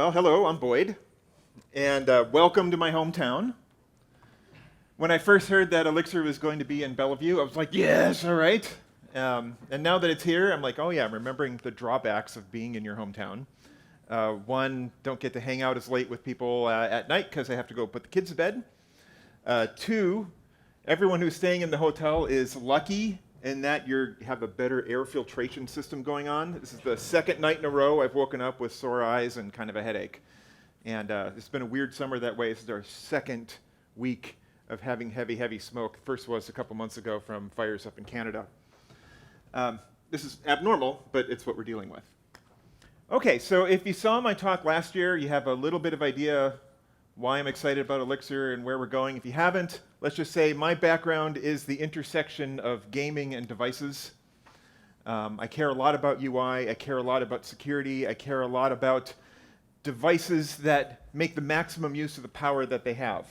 Well, hello, I'm Boyd, and welcome to my hometown. When I first heard that Elixir was going to be in Bellevue, I was like, yes, all right. And now that it's here, I'm like, oh yeah, I'm remembering the drawbacks of being in your hometown. One, don't get to hang out as late with people at night because I have to go put the kids to bed. Two, everyone who's staying in the hotel is lucky in that you have a better air filtration system going on. This is the second night in a row I've woken up with sore eyes and kind of a headache. And it's been a weird summer that way. This is our second week of having heavy smoke. First was a couple months ago from fires up in Canada. This is abnormal, but it's what we're dealing with. Okay, so if you saw my talk last year, you have a little bit of idea why I'm excited about Elixir and where we're going. If you haven't, let's just say my background is the intersection of gaming and devices. I care a lot about UI, I care a lot about security, I care a lot about devices that make the maximum use of the power that they have.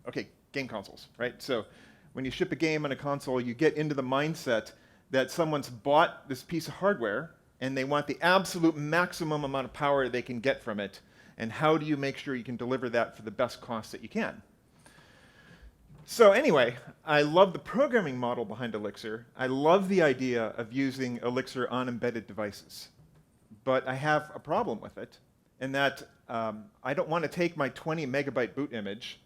Okay, game consoles, right? So when you ship a game on a console, you get into the mindset that someone's bought this piece of hardware and they want the absolute maximum amount of power they can get from it. And how do you make sure you can deliver that for the best cost that you can? So anyway, I love the programming model behind Elixir. I love the idea of using Elixir on embedded devices. But I have a problem with it in that I don't want to take my 20 megabyte boot image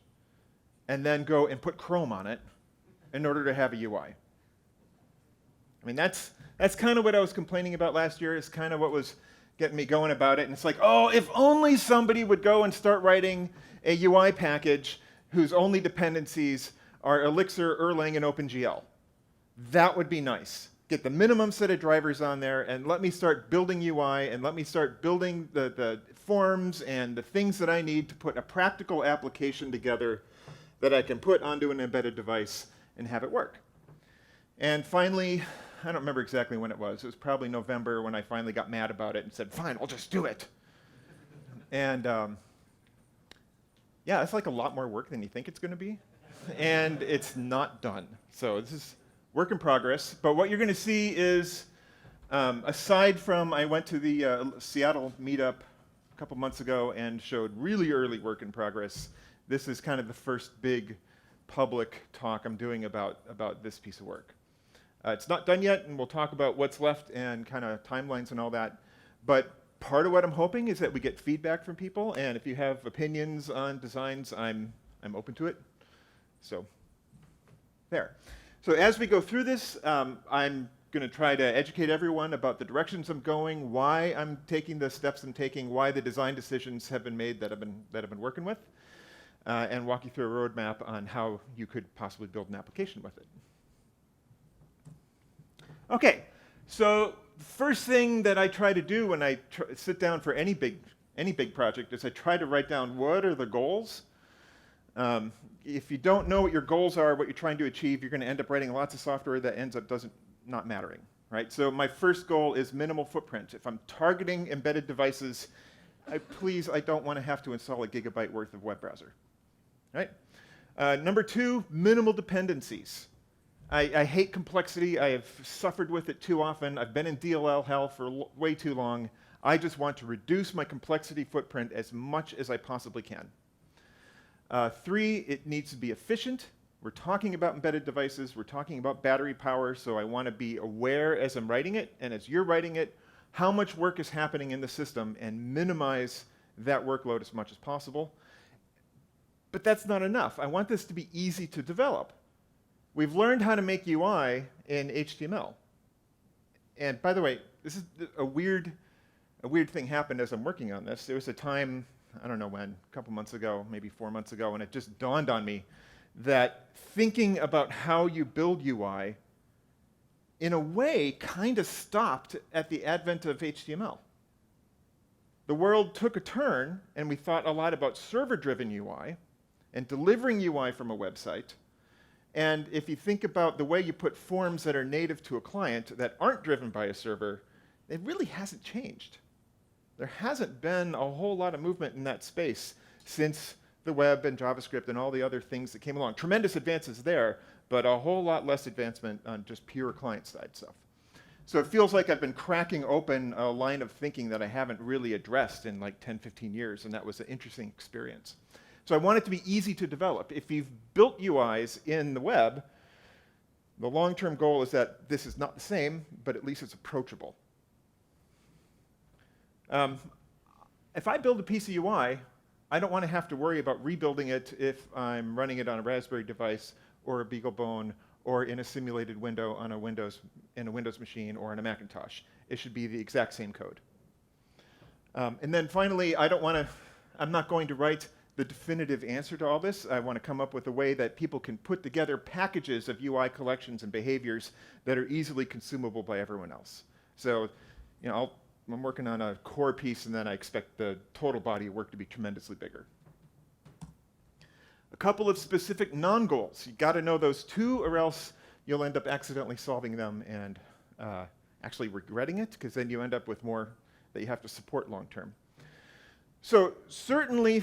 and then go and put Chrome on it in order to have a UI. I mean, that's kind of what I was complaining about last year. It's kind of what was getting me going about it. And it's like, oh, if only somebody would go and start writing a UI package whose only dependencies are Elixir, Erlang, and OpenGL. That would be nice. Get the minimum set of drivers on there and let me start building UI and let me start building the forms and the things that I need to put a practical application together that I can put onto an embedded device and have it work. And finally, I don't remember exactly when it was. It was probably November when I finally got mad about it and said, fine, I'll just do it. And yeah, it's like a lot more work than you think it's going to be. And it's not done. So this is work in progress. But what you're going to see is, aside from I went to the Seattle meetup a couple months ago and showed really early work in progress, this is kind of the first big public talk I'm doing about this piece of work. It's not done yet, and we'll talk about what's left and kind of timelines and all that. But part of what I'm hoping is that we get feedback from people, and if you have opinions on designs, I'm open to it. So there. So as we go through this, I'm going to try to educate everyone about the directions I'm going, why I'm taking the steps I'm taking, why the design decisions have been made that I've been working with, and walk you through a roadmap on how you could possibly build an application with it. Okay, so the first thing that I try to do when I sit down for any big project is I try to write down what are the goals. If you don't know what your goals are, what you're trying to achieve, you're going to end up writing lots of software that ends up not mattering, right? So my first goal is minimal footprint. If I'm targeting embedded devices, I don't want to have to install a gigabyte worth of web browser, right? Number two, minimal dependencies. I hate complexity. I have suffered with it too often. I've been in DLL hell for way too long. I just want to reduce my complexity footprint as much as I possibly can. Three, it needs to be efficient. We're talking about embedded devices. We're talking about battery power, so I want to be aware as I'm writing it, and as you're writing it, how much work is happening in the system and minimize that workload as much as possible. But that's not enough. I want this to be easy to develop. We've learned how to make UI in HTML. And by the way, this is a weird thing happened as I'm working on this. There was a time, I don't know when, a couple months ago, maybe 4 months ago, and it just dawned on me that thinking about how you build UI, in a way, kind of stopped at the advent of HTML. The world took a turn, and we thought a lot about server-driven UI and delivering UI from a website. And if you think about the way you put forms that are native to a client that aren't driven by a server, it really hasn't changed. There hasn't been a whole lot of movement in that space since the web and JavaScript and all the other things that came along. Tremendous advances there, but a whole lot less advancement on just pure client-side stuff. So it feels like I've been cracking open a line of thinking that I haven't really addressed in like 10, 15 years, and that was an interesting experience. So I want it to be easy to develop. If you've built UIs in the web, the long-term goal is that this is not the same, but at least it's approachable. If I build a piece of UI, I don't want to have to worry about rebuilding it if I'm running it on a Raspberry device or a BeagleBone or in a simulated window on a Windows machine or on a Macintosh. It should be the exact same code. And then finally, I'm not going to write the definitive answer to all this. I want to come up with a way that people can put together packages of UI collections and behaviors that are easily consumable by everyone else. So, I'm working on a core piece, and then I expect the total body of work to be tremendously bigger. A couple of specific non-goals. You got to know those two, or else you'll end up accidentally solving them and actually regretting it, because then you end up with more that you have to support long term. So certainly,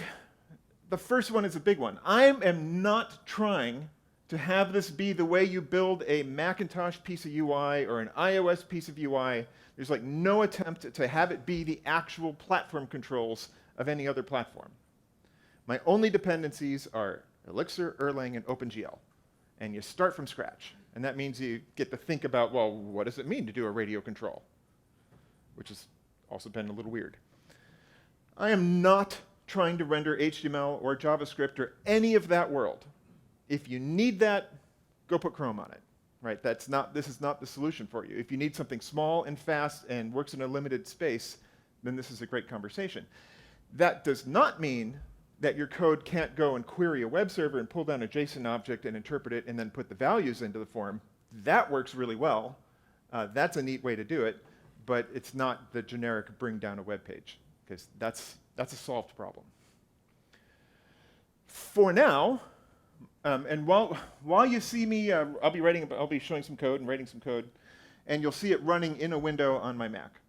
the first one is a big one. I am not trying to have this be the way you build a Macintosh piece of UI or an iOS piece of UI. There's like no attempt to have it be the actual platform controls of any other platform. My only dependencies are Elixir, Erlang, and OpenGL. And you start from scratch. And that means you get to think about, well, what does it mean to do a radio control? Which has also been a little weird. I am not trying to render HTML or JavaScript or any of that world. If you need that, go put Chrome on it. Right? This is not the solution for you. If you need something small and fast and works in a limited space, then this is a great conversation. That does not mean that your code can't go and query a web server and pull down a JSON object and interpret it and then put the values into the form. That works really well. That's a neat way to do it, but it's not the generic bring down a web page, because that's a solved problem. For now, and while you see me, I'll be showing some code and writing some code, and you'll see it running in a window on my Mac.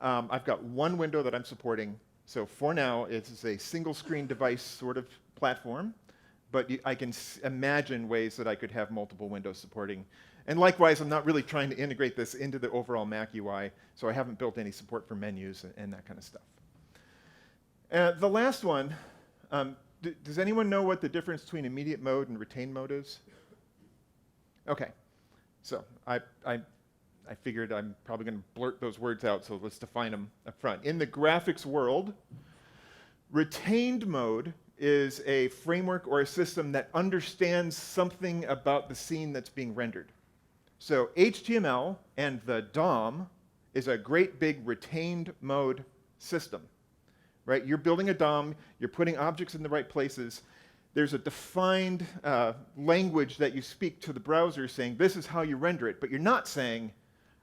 I've got one window that I'm supporting, so for now it's a single screen device sort of platform, but I can imagine ways that I could have multiple windows supporting. And likewise, I'm not really trying to integrate this into the overall Mac UI, so I haven't built any support for menus and that kind of stuff. The last one, does anyone know what the difference between immediate mode and retained mode is? Okay, so I figured I'm probably going to blurt those words out, so let's define them up front. In the graphics world, retained mode is a framework or a system that understands something about the scene that's being rendered. So HTML and the DOM is a great big retained mode system. Right? You're building a DOM, you're putting objects in the right places. There's a defined language that you speak to the browser saying, this is how you render it, but you're not saying,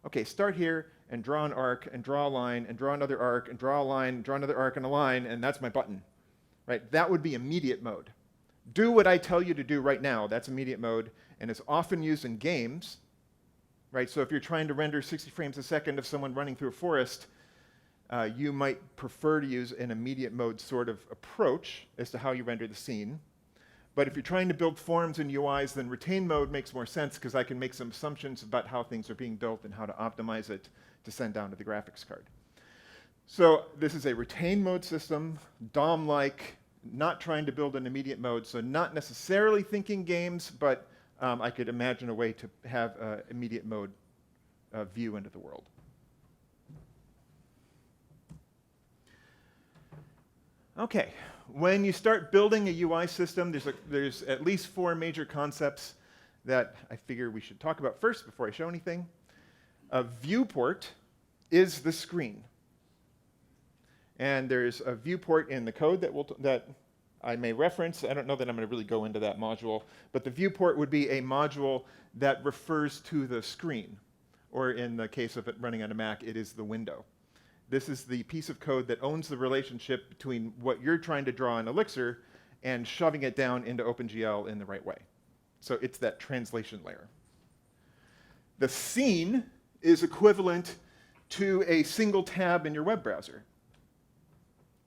okay, start here and draw an arc and draw a line and draw another arc and draw a line and draw another arc and a line, and that's my button. Right? That would be immediate mode. Do what I tell you to do right now. That's immediate mode, and it's often used in games. Right? So if you're trying to render 60 frames a second of someone running through a forest, you might prefer to use an immediate mode sort of approach as to how you render the scene. But if you're trying to build forms and UIs, then retained mode makes more sense, because I can make some assumptions about how things are being built and how to optimize it to send down to the graphics card. So this is a retained mode system, DOM-like, not trying to build an immediate mode, so not necessarily thinking games, but I could imagine a way to have an immediate mode view into the world. Okay, when you start building a UI system, there's at least 4 major concepts that I figure we should talk about first before I show anything. A ViewPort is the screen. And there's a ViewPort in the code that I may reference. I don't know that I'm going to really go into that module, but the ViewPort would be a module that refers to the screen, or in the case of it running on a Mac, it is the window. This is the piece of code that owns the relationship between what you're trying to draw in Elixir and shoving it down into OpenGL in the right way. So it's that translation layer. The scene is equivalent to a single tab in your web browser.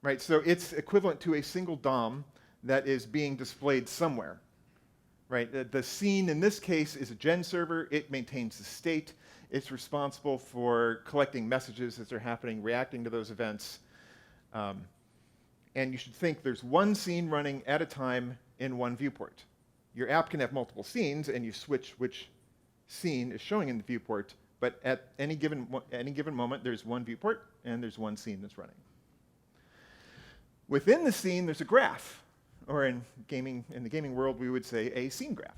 Right? So it's equivalent to a single DOM that is being displayed somewhere. right? The scene in this case is a gen server. It maintains the state. It's responsible for collecting messages as they're happening, reacting to those events. And you should think there's one scene running at a time in one viewport. Your app can have multiple scenes, and you switch which scene is showing in the viewport, but at any given moment, there's one viewport, and there's one scene that's running. Within the scene, there's a graph, or in the gaming world, we would say a scene graph.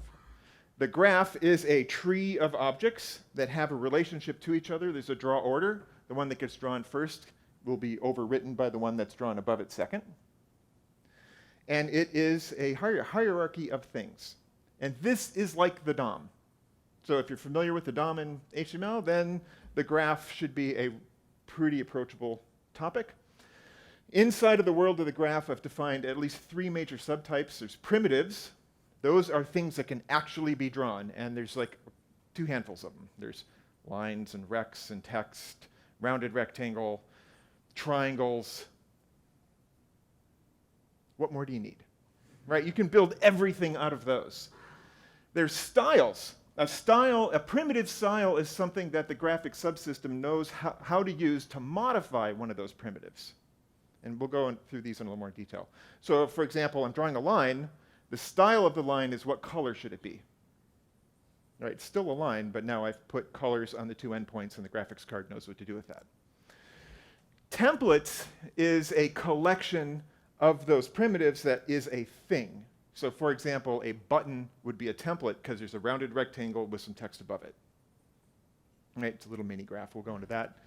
The graph is a tree of objects that have a relationship to each other. There's a draw order. The one that gets drawn first will be overwritten by the one that's drawn above it second. And it is a hierarchy of things. And this is like the DOM. So if you're familiar with the DOM in HTML, then the graph should be a pretty approachable topic. Inside of the world of the graph, I've defined at least 3 major subtypes. There's primitives. Those are things that can actually be drawn, and there's like 2 handfuls of them. There's lines and recs and text, rounded rectangle, triangles. What more do you need? Right? You can build everything out of those. There's styles. A primitive style is something that the graphic subsystem knows how to use to modify one of those primitives. And we'll go through these in a little more detail. So for example, I'm drawing a line. The style of the line is what color should it be? Right, it's still a line, but now I've put colors on the 2 endpoints, and the graphics card knows what to do with that. Templates is a collection of those primitives that is a thing. So for example, a button would be a template because there's a rounded rectangle with some text above it. Right, it's a little mini graph. We'll go into that.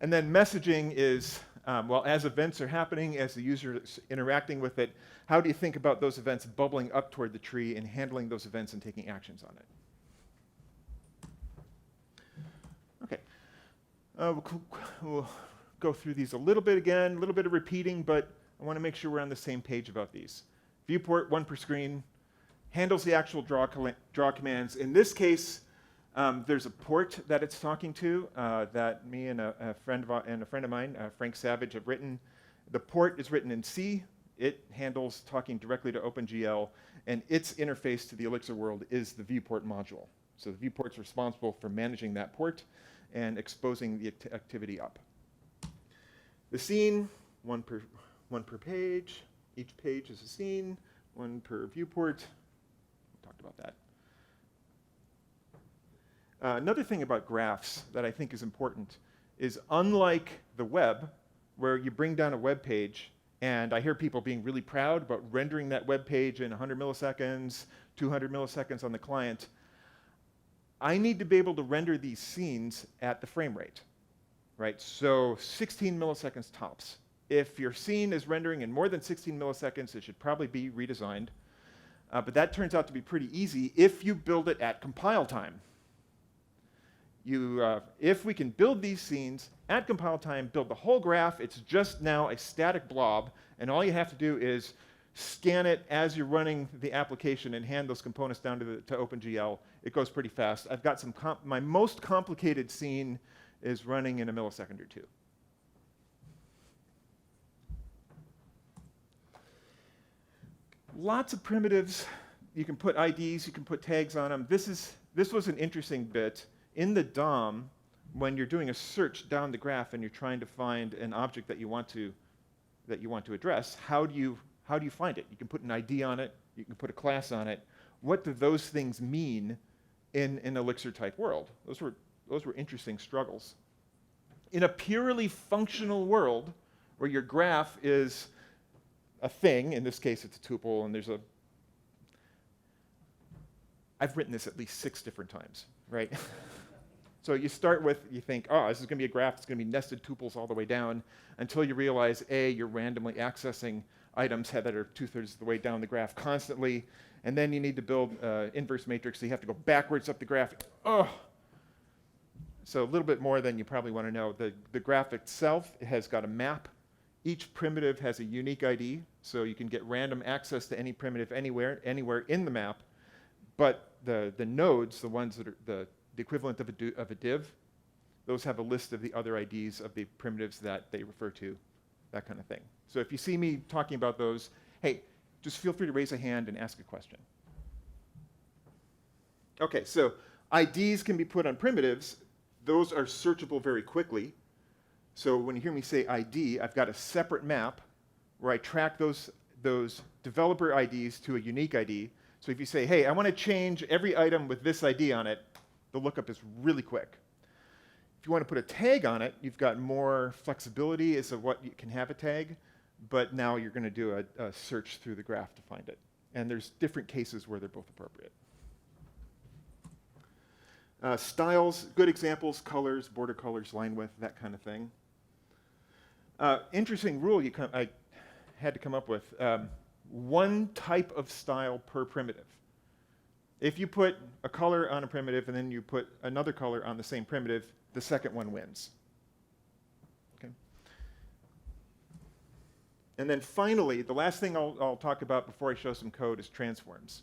And then messaging is, well, as events are happening, as the user is interacting with it, how do you think about those events bubbling up toward the tree and handling those events and taking actions on it? Okay. We'll go through these a little bit again, a little bit of repeating, but I want to make sure we're on the same page about these. Viewport, 1 per screen, handles the actual draw commands. In this case, there's a port that it's talking to that me and a friend of mine, Frank Savage, have written. The port is written in C. It handles talking directly to OpenGL, and its interface to the Elixir world is the ViewPort module. So the ViewPort's responsible for managing that port and exposing the activity up. The scene, one per page. Each page is a scene, 1 per viewport. We talked about that. Another thing about graphs that I think is important is, unlike the web, where you bring down a web page, and I hear people being really proud about rendering that web page in 100 milliseconds, 200 milliseconds on the client, I need to be able to render these scenes at the frame rate, right? So 16 milliseconds tops. If your scene is rendering in more than 16 milliseconds, it should probably be redesigned. But that turns out to be pretty easy if you build it at compile time. If we can build these scenes at compile time, build the whole graph, it's just now a static blob, and all you have to do is scan it as you're running the application and hand those components down to OpenGL. It goes pretty fast. I've got my most complicated scene is running in a millisecond or 2. Lots of primitives. You can put IDs, you can put tags on them. This was an interesting bit. In the DOM, when you're doing a search down the graph and you're trying to find an object that you want to address, how do you find it? You can put an ID on it, you can put a class on it. What do those things mean in an Elixir type world? Those were interesting struggles. In a purely functional world where your graph is a thing, in this case it's a tuple, and I've written this at least 6 different times, right? So you start with, you think, oh, this is going to be a graph, it's going to be nested tuples all the way down, until you realize, A, you're randomly accessing items that are 2/3 of the way down the graph constantly, and then you need to build inverse matrix, so you have to go backwards up the graph. Oh! So a little bit more than you probably want to know. The graph itself has got a map. Each primitive has a unique ID, so you can get random access to any primitive anywhere in the map. But the nodes, the ones that are the equivalent of a div, those have a list of the other IDs of the primitives that they refer to, that kind of thing. So if you see me talking about those, hey, just feel free to raise a hand and ask a question. Okay, so IDs can be put on primitives. Those are searchable very quickly. So when you hear me say ID, I've got a separate map where I track those developer IDs to a unique ID. So if you say, hey, I want to change every item with this ID on it, the lookup is really quick. If you want to put a tag on it, you've got more flexibility as to what you can have a tag, but now you're going to do a search through the graph to find it. And there's different cases where they're both appropriate. Styles, good examples, colors, border colors, line width, that kind of thing. Interesting rule I had to come up with. One type of style per primitive. If you put a color on a primitive and then you put another color on the same primitive, the second one wins. Okay. And then finally, the last thing I'll talk about before I show some code is transforms.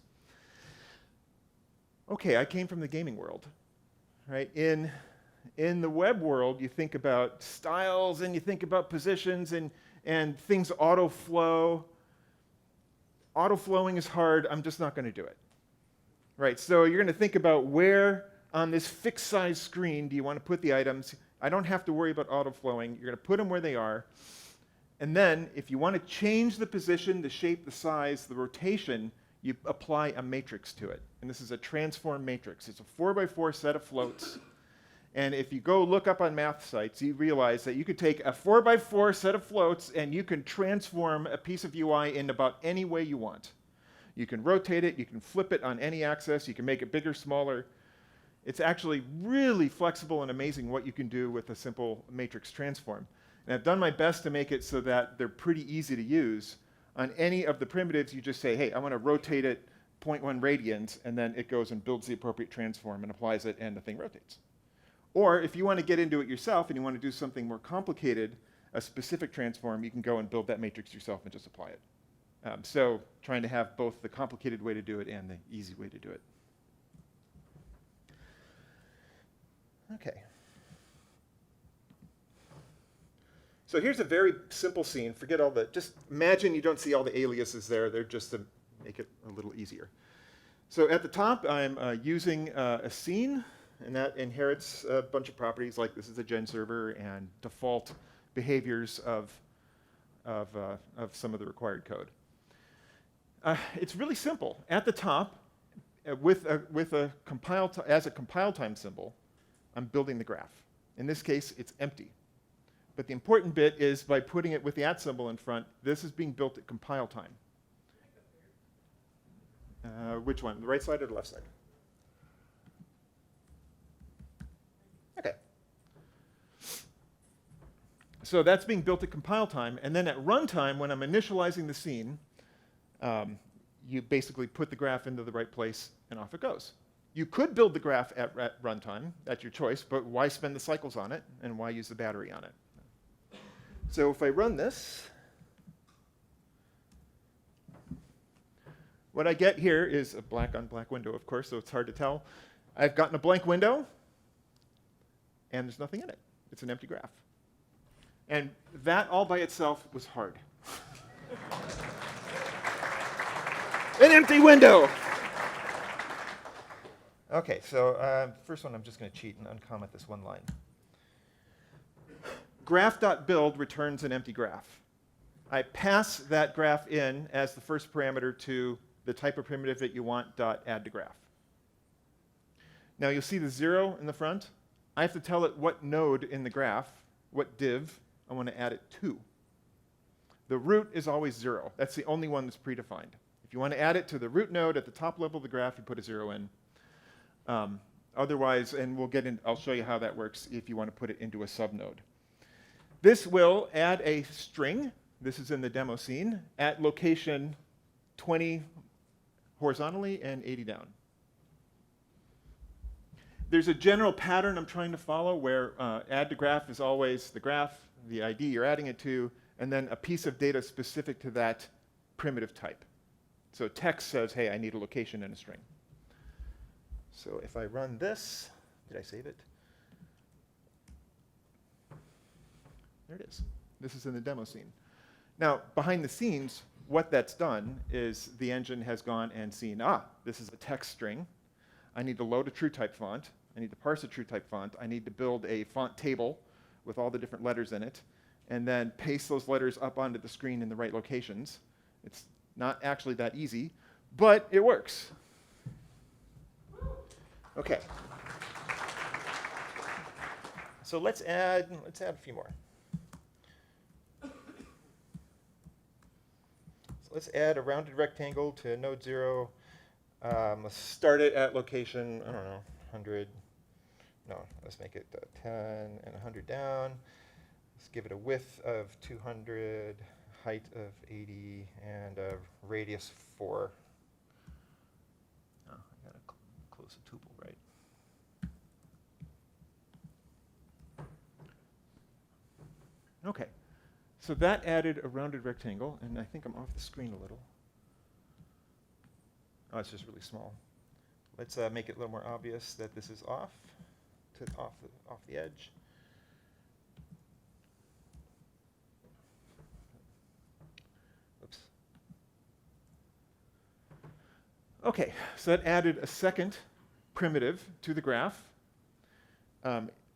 Okay, I came from the gaming world, right? In the web world, you think about styles and you think about positions and things auto-flow. Auto-flowing is hard. I'm just not going to do it. Right, so you're going to think about where on this fixed size screen do you want to put the items. I don't have to worry about auto-flowing. You're going to put them where they are. And then if you want to change the position, the shape, the size, the rotation, you apply a matrix to it. And this is a transform matrix. It's a 4x4 set of floats. And if you go look up on math sites, you realize that you could take a 4x4 set of floats and you can transform a piece of UI in about any way you want. You can rotate it, you can flip it on any axis, you can make it bigger, smaller. It's actually really flexible and amazing what you can do with a simple matrix transform. And I've done my best to make it so that they're pretty easy to use. On any of the primitives, you just say, hey, I want to rotate it 0.1 radians, and then it goes and builds the appropriate transform and applies it, and the thing rotates. Or if you want to get into it yourself and you want to do something more complicated, a specific transform, you can go and build that matrix yourself and just apply it. So trying to have both the complicated way to do it and the easy way to do it. Okay. So here's a very simple scene. Forget all the, just imagine you don't see all the aliases there. They're just to make it a little easier. So at the top, I'm using a scene, and that inherits a bunch of properties, like this is a gen server and default behaviors of some of the required code. It's really simple. At the top, with a compile time symbol, I'm building the graph. In this case, it's empty. But the important bit is by putting it with the @ symbol in front, this is being built at compile time. Which one? The right side or the left side? Okay. So that's being built at compile time. And then at runtime, when I'm initializing the scene, you basically put the graph into the right place, and off it goes. You could build the graph at runtime. That's your choice. But why spend the cycles on it, and why use the battery on it? So if I run this, what I get here is a black on black window, of course, so it's hard to tell. I've gotten a blank window, and there's nothing in it. It's an empty graph. And that all by itself was hard. An empty window! Okay, so first one, I'm just going to cheat and uncomment this one line. Graph.build returns an empty graph. I pass that graph in as the first parameter to the type of primitive that you want, .add to graph. Now you'll see the 0 in the front. I have to tell it what node in the graph, what div, I want to add it to. The root is always 0. That's the only one that's predefined. If you want to add it to the root node at the top level of the graph, you put a 0 in. Otherwise, and I'll show you how that works if you want to put it into a subnode. This will add a string. This is in the demo scene at location 20 horizontally and 80 down. There's a general pattern I'm trying to follow where add to graph is always the graph, the ID you're adding it to, and then a piece of data specific to that primitive type. So text says, hey, I need a location and a string. So if I run this, did I save it? There it is. This is in the demo scene. Now, behind the scenes, what that's done is the engine has gone and seen, this is a text string. I need to load a TrueType font. I need to parse a TrueType font. I need to build a font table with all the different letters in it, and then paste those letters up onto the screen in the right locations. It's not actually that easy, but it works. Okay. So let's add a few more. So let's add a rounded rectangle to node 0. Let's start it at location, I don't know, 100. No, let's make it 10 and 100 down. Let's give it a width of 200, height of 80, and a radius 4. Oh, I gotta close a tuple, right? Okay, so that added a rounded rectangle, and I think I'm off the screen a little. Oh, it's just really small. Let's make it a little more obvious that this is off the edge. Oops. Okay, so that added a second primitive to the graph.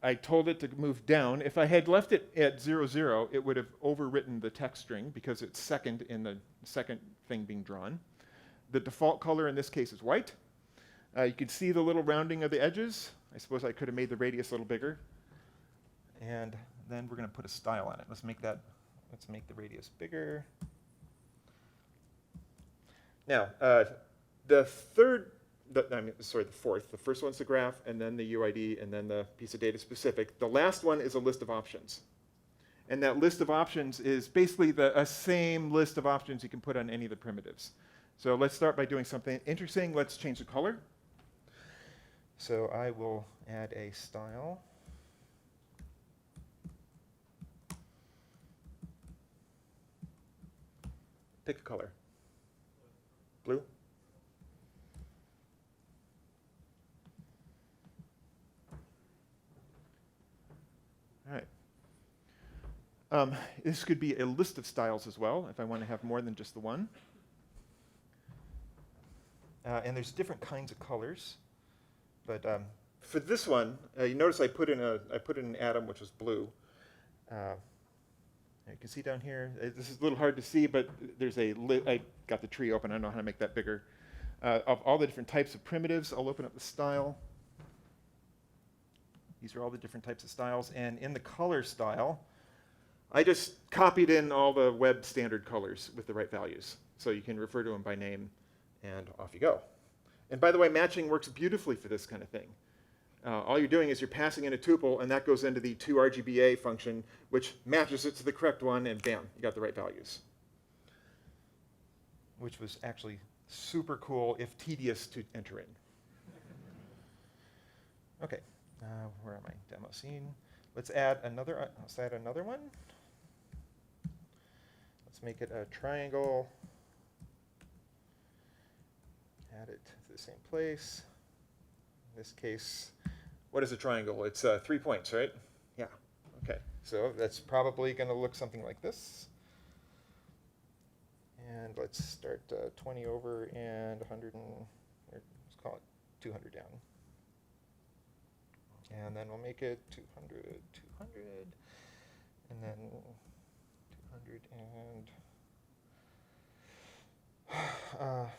I told it to move down. If I had left it at 0, 0, it would have overwritten the text string because it's second in the second thing being drawn. The default color in this case is white. You can see the little rounding of the edges. I suppose I could have made the radius a little bigger. And then we're going to put a style on it. Let's make the radius bigger. Now, the fourth. The first one's the graph, and then the UID, and then the piece of data specific. The last one is a list of options. And that list of options is basically a same list of options you can put on any of the primitives. So let's start by doing something interesting. Let's change the color. So I will add a style. Pick a color. Blue? All right. This could be a list of styles as well, if I want to have more than just the one. And there's different kinds of colors. But for this one, you notice I put in an atom which was blue. You can see down here, this is a little hard to see, but there's I got the tree open. I don't know how to make that bigger. Of all the different types of primitives, I'll open up the style. These are all the different types of styles. And in the color style, I just copied in all the web standard colors with the right values. So you can refer to them by name, and off you go. And by the way, matching works beautifully for this kind of thing. All you're doing is you're passing in a tuple, and that goes into the toRGBA function, which matches it to the correct one, and bam, you got the right values. Which was actually super cool, if tedious to enter in. Okay, where am I? Demo scene. Let's add another one. Let's make it a triangle. Add it to the same place. In this case, what is a triangle? It's 3 points, right? Yeah. Okay. So that's probably going to look something like this. And let's start 20 over and 100 and let's call it 200 down. And then we'll make it 200, 200, and then 200 and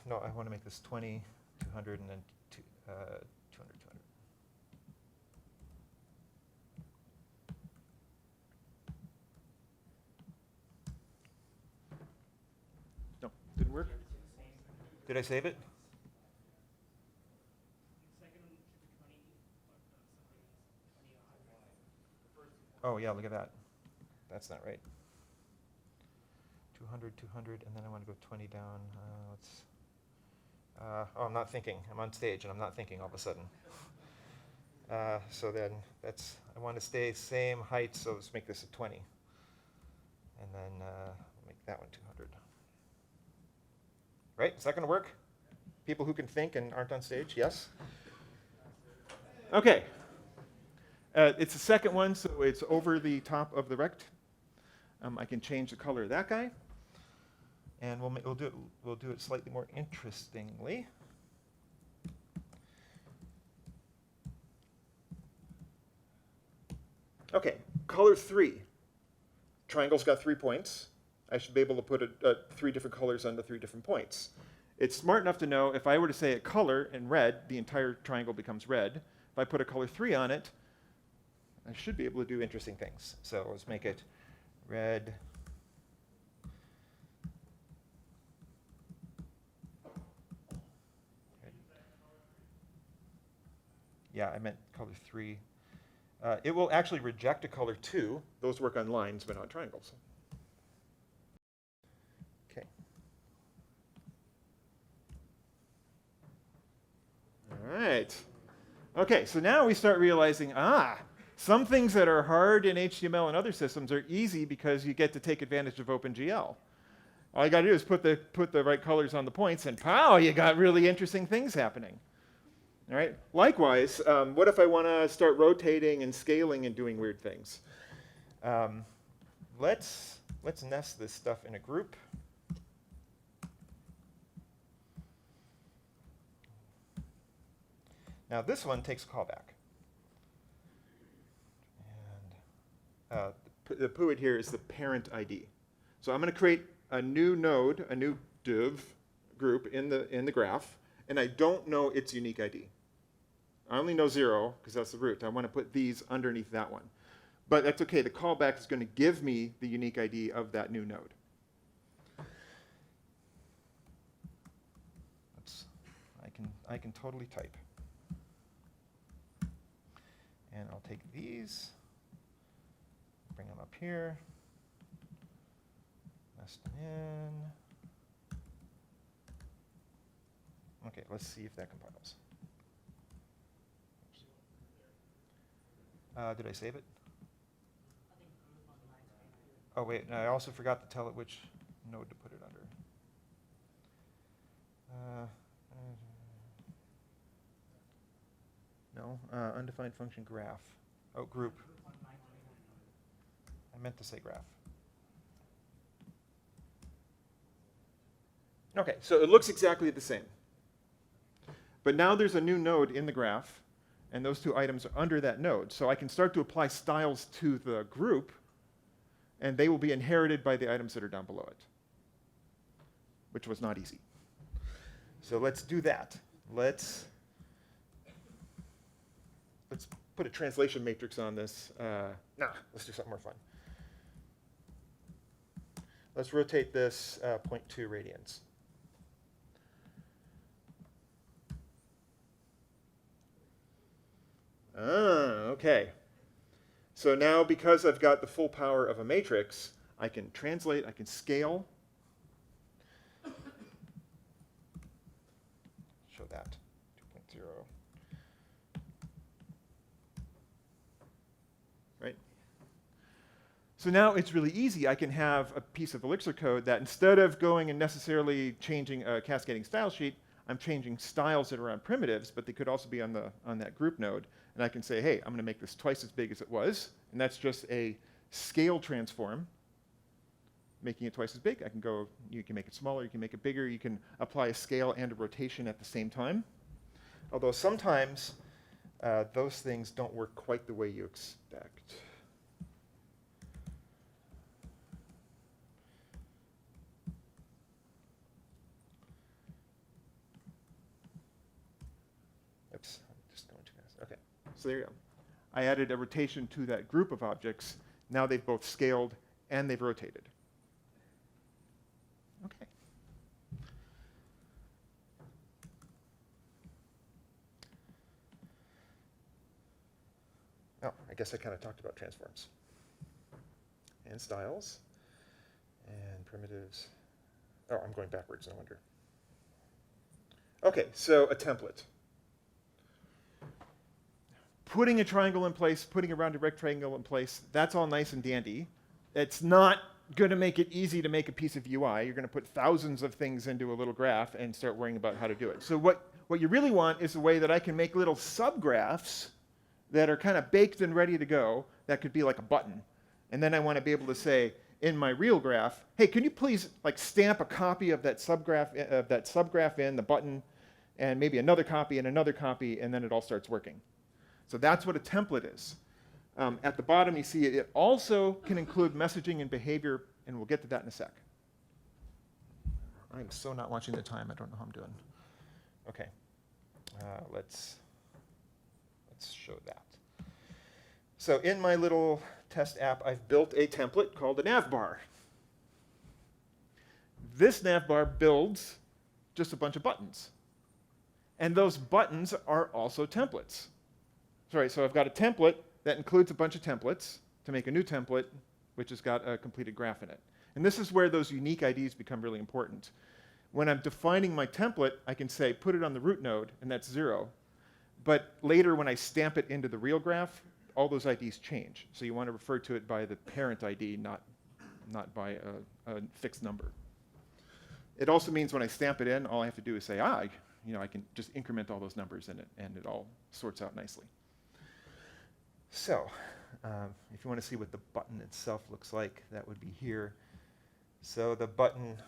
no, I want to make this 20, 200, and then 200, 200. No, didn't work. Did I save it? Oh yeah, look at that. That's not right. 200, 200, and then I want to go 20 down. Oh, I'm not thinking. I'm on stage, and I'm not thinking all of a sudden. So then I want to stay same height, so let's make this a 20. And then make that one 200. Right? Is that going to work? People who can think and aren't on stage? Yes? Okay. It's the second one, so it's over the top of the rect. I can change the color of that guy. And we'll do it slightly more interestingly. Okay, color 3. Triangle's got 3 points. I should be able to put 3 different colors on the 3 different points. It's smart enough to know if I were to say a color in red, the entire triangle becomes red. If I put a color 3 on it, I should be able to do interesting things. So let's make it red. Yeah, I meant color 3. It will actually reject a color 2. Those work on lines, but not triangles. Okay. All right. Okay, so now we start realizing, some things that are hard in HTML and other systems are easy because you get to take advantage of OpenGL. All you got to do is put the right colors on the points, and pow, you got really interesting things happening. All right. Likewise, what if I want to start rotating and scaling and doing weird things? Let's nest this stuff in a group. Now this one takes a callback. And the PUID here is the parent ID. So I'm going to create a new node, a new div group in the graph, and I don't know its unique ID. I only know 0 because that's the root. I want to put these underneath that one. But that's okay. The callback is going to give me the unique ID of that new node. I can totally type. And I'll take these, bring them up here, nest them in. Okay, let's see if that compiles. Did I save it? Oh, wait, I also forgot to tell it which node to put it under. No, undefined function graph. Oh, group. I meant to say graph. Okay, so it looks exactly the same. But now there's a new node in the graph, and those 2 items are under that node. So I can start to apply styles to the group, and they will be inherited by the items that are down below it, which was not easy. So let's do that. Let's put a translation matrix on this. Let's do something more fun. Let's rotate this 0.2 radians. Okay. So now, because I've got the full power of a matrix, I can translate, I can scale. Show that, 2.0. Right? So now it's really easy. I can have a piece of Elixir code that instead of going and necessarily changing a cascading style sheet, I'm changing styles that are on primitives, but they could also be on that group node. And I can say, hey, I'm going to make this twice as big as it was. And that's just a scale transform, making it twice as big. I can go, you can make it smaller, you can make it bigger. You can apply a scale and a rotation at the same time. Although sometimes those things don't work quite the way you expect. Oops, I'm just going too fast. OK, so there you go. I added a rotation to that group of objects. Now they've both scaled and they've rotated. OK. Oh, I guess I kind of talked about transforms and styles and primitives. Oh, I'm going backwards, no wonder. OK, so a template. Putting a triangle in place, putting a rounded rectangle in place, that's all nice and dandy. It's not going to make it easy to make a piece of UI. You're going to put thousands of things into a little graph and start worrying about how to do it. So what you really want is a way that I can make little subgraphs that are kind of baked and ready to go. That could be like a button. And then I want to be able to say, in my real graph, hey, can you please like stamp a copy of that subgraph in the button, and maybe another copy, and then it all starts working. So that's what a template is. At the bottom, you see it also can include messaging and behavior, and we'll get to that in a sec. I'm so not watching the time. I don't know how I'm doing. OK. Let's show that. So in my little test app, I've built a template called a navbar. This navbar builds just a bunch of buttons. And those buttons are also templates. Sorry, so I've got a template that includes a bunch of templates to make a new template, which has got a completed graph in it. And this is where those unique IDs become really important. When I'm defining my template, I can say, put it on the root node, and that's 0. But later, when I stamp it into the real graph, all those IDs change. So you want to refer to it by the parent ID, not by a fixed number. It also means when I stamp it in, all I have to do is say, I can just increment all those numbers in it, and it all sorts out nicely. So if you want to see what the button itself looks like, that would be here. So the button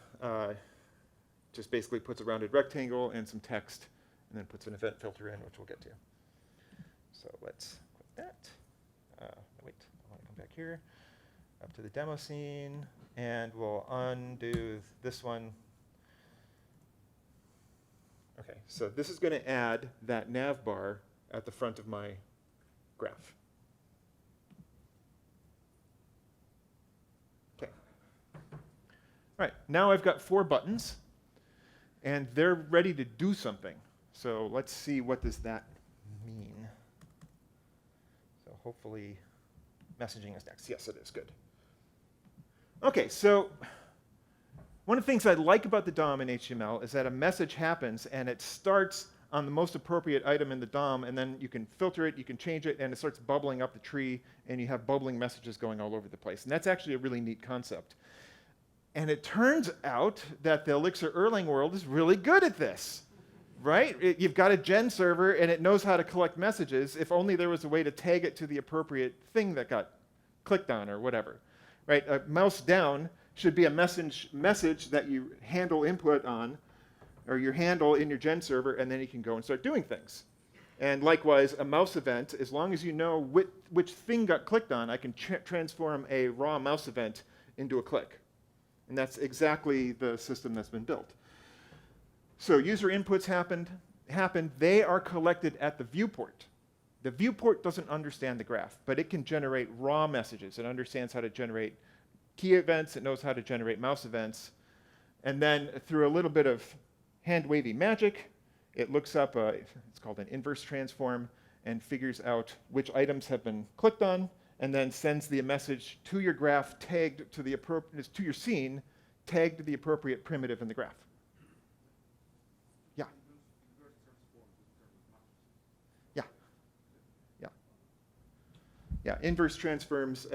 just basically puts a rounded rectangle and some text, and then puts an event filter in, which we'll get to. So let's click that. Wait, I want to come back here, up to the demo scene, and we'll undo this one. OK, so this is going to add that nav bar at the front of my graph. OK. All right, now I've got 4 buttons, and they're ready to do something. So let's see, what does that mean? So hopefully messaging is next. Yes, it is. Good. OK, so one of the things I like about the DOM in HTML is that a message happens, and it starts on the most appropriate item in the DOM, and then you can filter it, you can change it, and it starts bubbling up the tree, and you have bubbling messages going all over the place. And that's actually a really neat concept. And it turns out that the Elixir Erlang world is really good at this, right? You've got a gen server, and it knows how to collect messages. If only there was a way to tag it to the appropriate thing that got clicked on or whatever, right? A mouse down should be a message that you handle input on, or your handle in your gen server, and then you can go and start doing things. And likewise, a mouse event, as long as you know which thing got clicked on, I can transform a raw mouse event into a click. And that's exactly the system that's been built. So user inputs happen. They are collected at the ViewPort. The ViewPort doesn't understand the graph, but it can generate raw messages. It understands how to generate key events. It knows how to generate mouse events. And then through a little bit of hand-wavy magic, it looks up, it's called an inverse transform, and figures out which items have been clicked on, and then sends the message to your graph tagged to the to your scene, tagged to the appropriate primitive in the graph. Yeah. Yeah. Yeah. Yeah. Inverse transforms.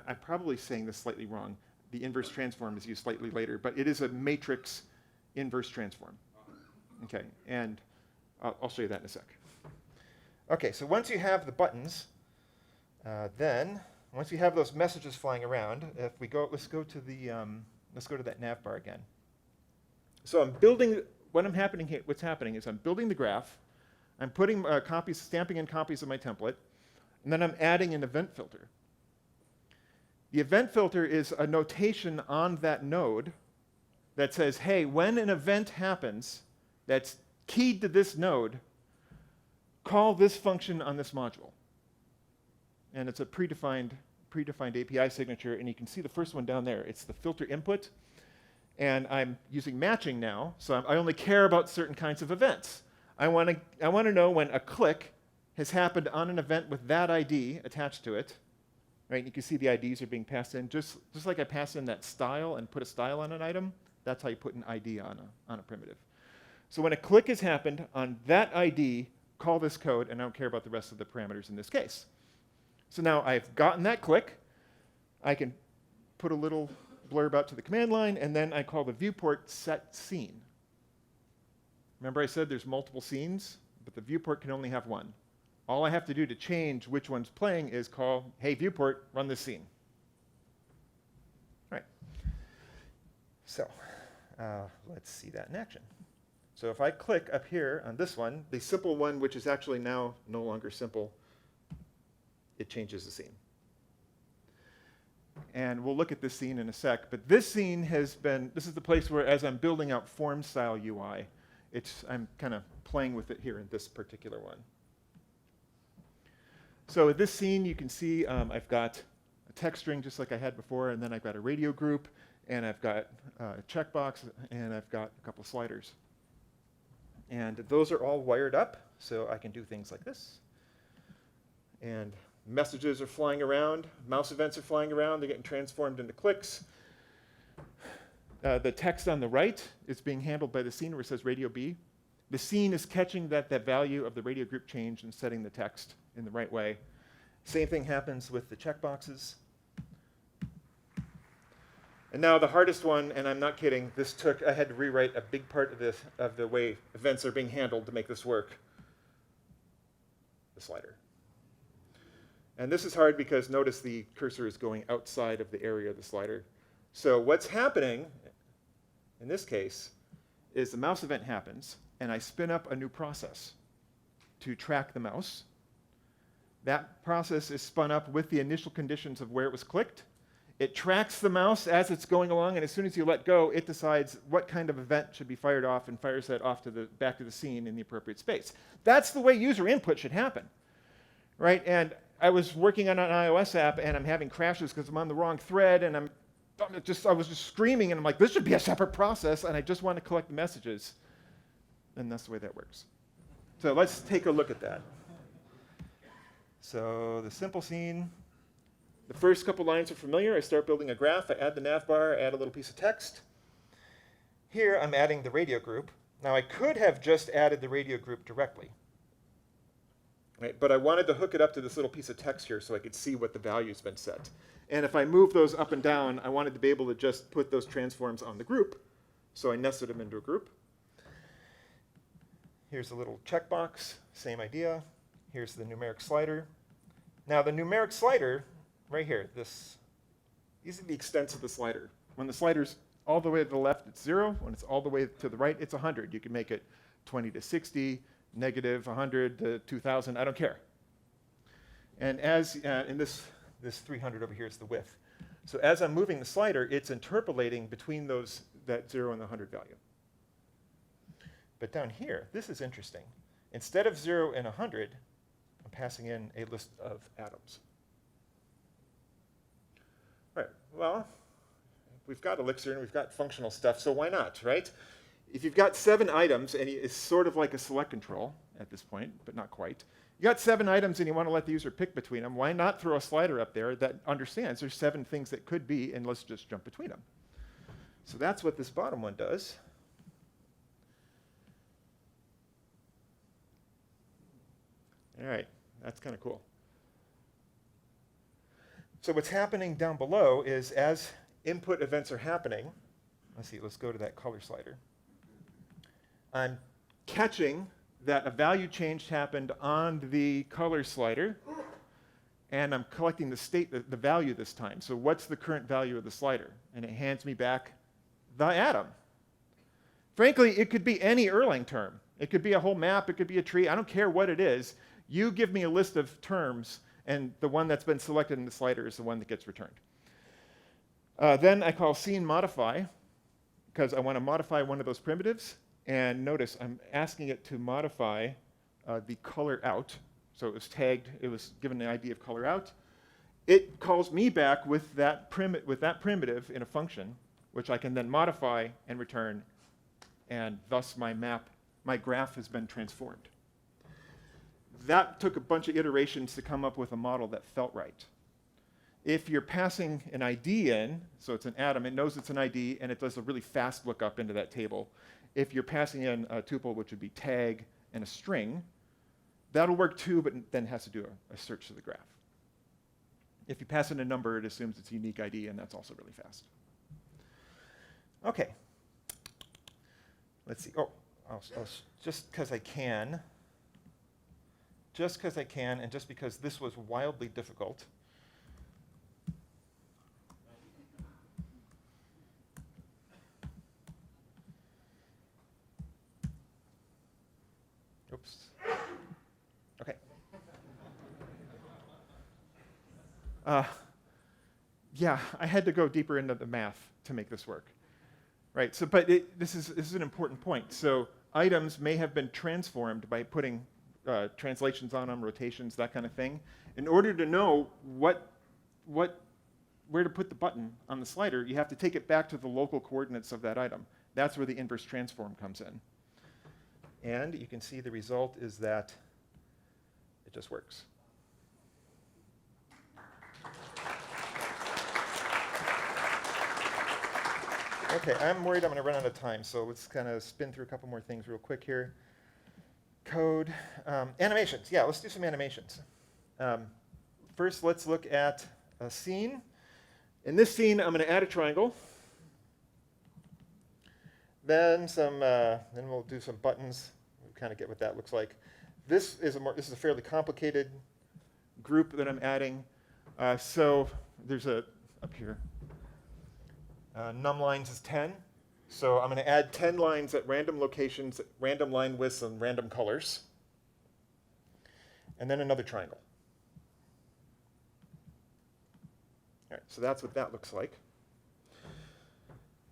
I'm probably saying this slightly wrong. The inverse transform is used slightly later, but it is a matrix inverse transform. OK, and I'll show you that in a sec. OK, so once you have the buttons, then once you have those messages flying around, if we go, let's go to that nav bar again. So I'm building. What's happening is I'm building the graph. I'm putting stamping in copies of my template, and then I'm adding an event filter. The event filter is a notation on that node that says, hey, when an event happens that's keyed to this node, call this function on this module. And it's a predefined API signature, and you can see the first one down there. It's the filter input, and I'm using matching now, so I only care about certain kinds of events. I want to know when a click has happened on an event with that ID attached to it. Right? You can see the IDs are being passed in. Just like I pass in that style and put a style on an item, that's how you put an ID on a primitive. So when a click has happened on that ID, call this code, and I don't care about the rest of the parameters in this case. So now I've gotten that click. I can put a little blurb out to the command line, and then I call the ViewPort set scene. Remember I said there's multiple scenes, but the ViewPort can only have one. All I have to do to change which one's playing is call, hey, ViewPort, run this scene. All right. So let's see that in action. So if I click up here on this one, the simple one, which is actually now no longer simple, it changes the scene. And we'll look at this scene in a sec, but this scene has been, this is the place where as I'm building out form style UI, I'm kind of playing with it here in this particular one. So with this scene, you can see I've got a text string just like I had before, and then I've got a radio group, and I've got a checkbox, and I've got a couple sliders. And those are all wired up, so I can do things like this. And messages are flying around, mouse events are flying around, they're getting transformed into clicks. The text on the right is being handled by the scene where it says radio B. The scene is catching that value of the radio group change and setting the text in the right way. Same thing happens with the checkboxes. And now the hardest one, and I'm not kidding, I had to rewrite a big part of this, of the way events are being handled to make this work. The slider. And this is hard because notice the cursor is going outside of the area of the slider. So what's happening in this case is the mouse event happens, and I spin up a new process to track the mouse. That process is spun up with the initial conditions of where it was clicked. It tracks the mouse as it's going along, and as soon as you let go, it decides what kind of event should be fired off and fires that off to back to the scene in the appropriate space. That's the way user input should happen, right? And I was working on an iOS app, and I'm having crashes because I'm on the wrong thread, and I was just screaming, and I'm like, this should be a separate process, and I just want to collect the messages. And that's the way that works. So let's take a look at that. So the simple scene. The first couple lines are familiar. I start building a graph. I add the nav bar, add a little piece of text. Here I'm adding the radio group. Now I could have just added the radio group directly, right? But I wanted to hook it up to this little piece of text here so I could see what the value's been set. And if I move those up and down, I wanted to be able to just put those transforms on the group. So I nested them into a group. Here's a little checkbox, same idea. Here's the numeric slider. Now the numeric slider, right here, these are the extents of the slider. When the slider's all the way to the left, it's 0. When it's all the way to the right, it's 100. You can make it 20 to 60, negative 100 to 2,000, I don't care. And as in this 300 over here is the width. So as I'm moving the slider, it's interpolating between that 0 and the 100 value. But down here, this is interesting. Instead of 0 and 100, I'm passing in a list of atoms. Right, well, we've got Elixir and we've got functional stuff, so why not, right? If you've got 7 items, and it's sort of like a select control at this point, but not quite. You got 7 items and you want to let the user pick between them, why not throw a slider up there that understands there's 7 things that could be, and let's just jump between them. So that's what this bottom one does. All right, that's kind of cool. So what's happening down below is as input events are happening, let's go to that color slider. I'm catching that a value change happened on the color slider, and I'm collecting the value this time. So what's the current value of the slider? And it hands me back the atom. Frankly, it could be any Erlang term. It could be a whole map, it could be a tree, I don't care what it is. You give me a list of terms, and the one that's been selected in the slider is the one that gets returned. Then I call scene modify, because I want to modify one of those primitives. And notice I'm asking it to modify the color out. So it was tagged, it was given the ID of color out. It calls me back with that primitive in a function, which I can then modify and return. And thus my graph has been transformed. That took a bunch of iterations to come up with a model that felt right. If you're passing an ID in, so it's an atom, it knows it's an ID, and it does a really fast lookup into that table. If you're passing in a tuple, which would be tag and a string, that'll work too, but then has to do a search to the graph. If you pass in a number, it assumes it's a unique ID, and that's also really fast. OK. Let's see. Oh, just because I can. Just because I can, and just because this was wildly difficult. Oops. OK. Yeah, I had to go deeper into the math to make this work. Right, so, but this is an important point. So items may have been transformed by putting translations on them, rotations, that kind of thing. In order to know where to put the button on the slider, you have to take it back to the local coordinates of that item. That's where the inverse transform comes in. And you can see the result is that it just works. Okay, I'm worried I'm going to run out of time, so let's kind of spin through a couple more things real quick here. Code. Animations. Yeah, let's do some animations. First, let's look at a scene. In this scene, I'm going to add a triangle. Then we'll do some buttons. We'll kind of get what that looks like. This is a fairly complicated group that I'm adding. So there's up here. Num lines is 10. So I'm going to add 10 lines at random locations, random line widths, and random colors. And then another triangle. All right, so that's what that looks like.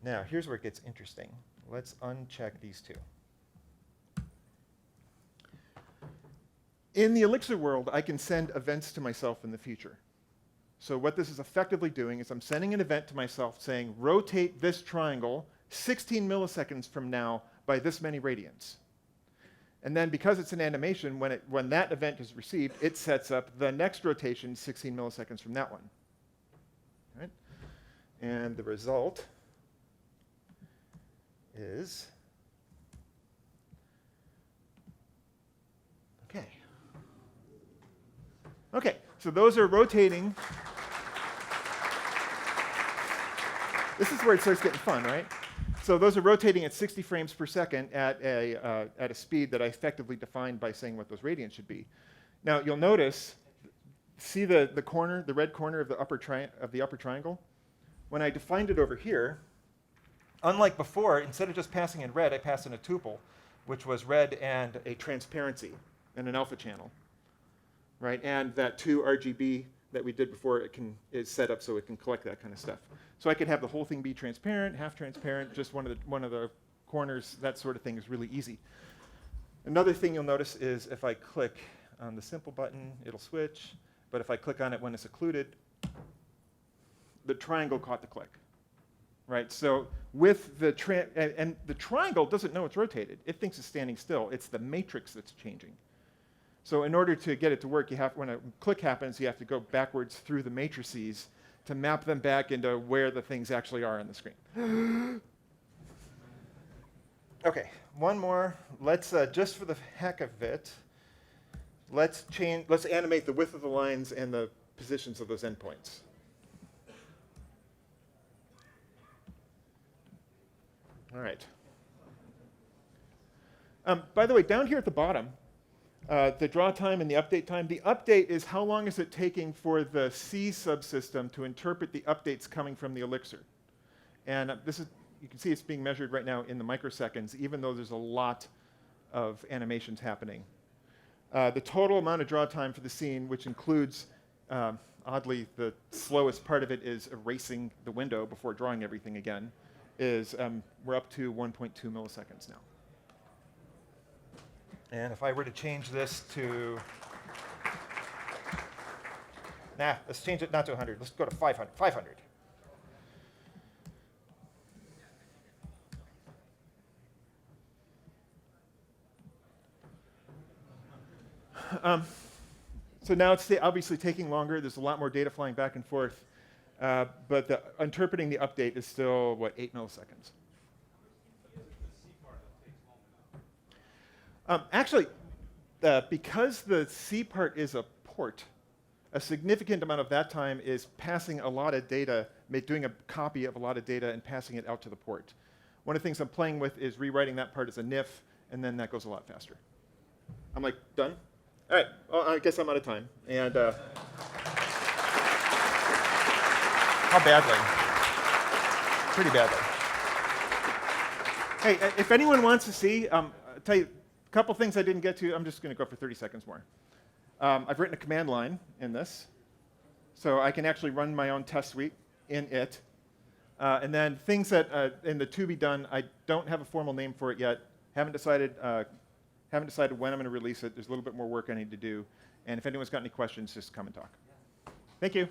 Now, here's where it gets interesting. Let's uncheck these two. In the Elixir world, I can send events to myself in the future. So what this is effectively doing is I'm sending an event to myself saying, rotate this triangle 16 milliseconds from now by this many radians. And then because it's an animation, when that event is received, it sets up the next rotation 16 milliseconds from that one. Right? And the result is, okay, so those are rotating. This is where it starts getting fun, right? So those are rotating at 60 frames per second at a speed that I effectively defined by saying what those radians should be. Now you'll notice, see the corner, the red corner of the upper triangle? When I defined it over here, unlike before, instead of just passing in red, I passed in a tuple, which was red and a transparency and an alpha channel, right? And that 2 RGB that we did before is set up so it can collect that kind of stuff. So I could have the whole thing be transparent, half transparent, just one of the corners, that sort of thing is really easy. Another thing you'll notice is if I click on the simple button, it'll switch. But if I click on it when it's occluded, the triangle caught the click. Right? So with the and the triangle doesn't know it's rotated. It thinks it's standing still. It's the matrix that's changing. So in order to get it to work, when a click happens, you have to go backwards through the matrices to map them back into where the things actually are on the screen. Okay, one more. Let's just for the heck of it, let's animate the width of the lines and the positions of those endpoints. All right. By the way, down here at the bottom, the draw time and the update the update is how long is it taking for the C subsystem to interpret the updates coming from the Elixir. And you can see it's being measured right now in the microseconds, even though there's a lot of animations happening. The total amount of draw time for the scene, which includes, oddly, the slowest part of it is erasing the window before drawing everything again, is we're up to 1.2 milliseconds now. And if I were to change this to, let's change it not to 100. Let's go to 500. 500. So now it's obviously taking longer. There's a lot more data flying back and forth. But interpreting the update is still, 8 milliseconds. Actually, because the C part is a port, a significant amount of that time is passing a lot of data, doing a copy of a lot of data and passing it out to the port. One of the things I'm playing with is rewriting that part as a NIF, and then that goes a lot faster. I'm like, done? All right, well, I guess I'm out of time. And how badly? Pretty badly. Hey, if anyone wants to see, I'll tell you, a couple things I didn't get to. I'm just going to go for 30 seconds more. I've written a command line in this. So I can actually run my own test suite in it. And then things that in the to be done, I don't have a formal name for it yet. Haven't decided when I'm going to release it. There's a little bit more work I need to do. And if anyone's got any questions, just come and talk. Thank you.